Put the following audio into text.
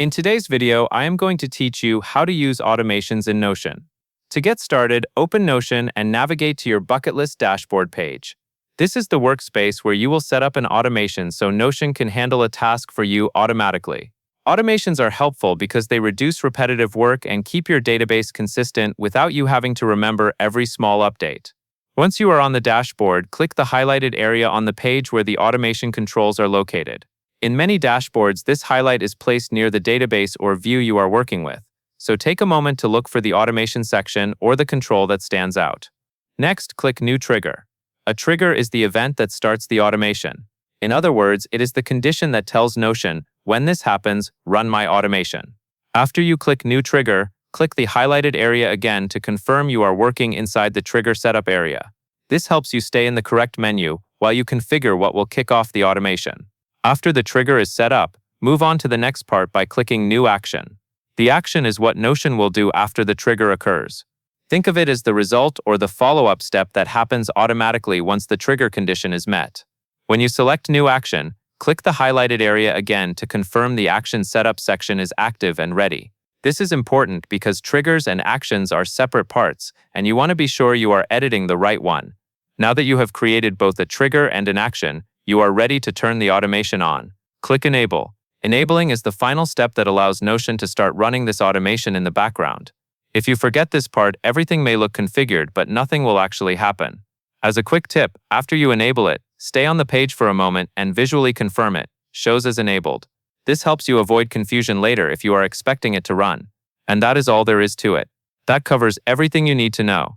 In today's video, I am going to teach you how to use automations in Notion. To get started, open Notion and navigate to your bucket list dashboard page. This is the workspace where you will set up an automation so Notion can handle a task for you automatically. Automations are helpful because they reduce repetitive work and keep your database consistent without you having to remember every small update. Once you are on the dashboard, click the highlighted area on the page where the automation controls are located. In many dashboards, this highlight is placed near the database or view you are working with, so take a moment to look for the automation section or the control that stands out. Next, click New Trigger. A trigger is the event that starts the automation. In other words, it is the condition that tells Notion, when this happens, run my automation. After you click New Trigger, click the highlighted area again to confirm you are working inside the trigger setup area. This helps you stay in the correct menu while you configure what will kick off the automation. After the trigger is set up, move on to the next part by clicking New Action. The action is what Notion will do after the trigger occurs. Think of it as the result or the follow-up step that happens automatically once the trigger condition is met. When you select New Action, click the highlighted area again to confirm the Action Setup section is active and ready. This is important because triggers and actions are separate parts, and you want to be sure you are editing the right one. Now that you have created both a trigger and an action, you are ready to turn the automation on. Click Enable. Enabling is the final step that allows Notion to start running this automation in the background. If you forget this part, everything may look configured, but nothing will actually happen. As a quick tip, after you enable it, stay on the page for a moment and visually confirm it, shows as enabled. This helps you avoid confusion later if you are expecting it to run. And that is all there is to it. That covers everything you need to know.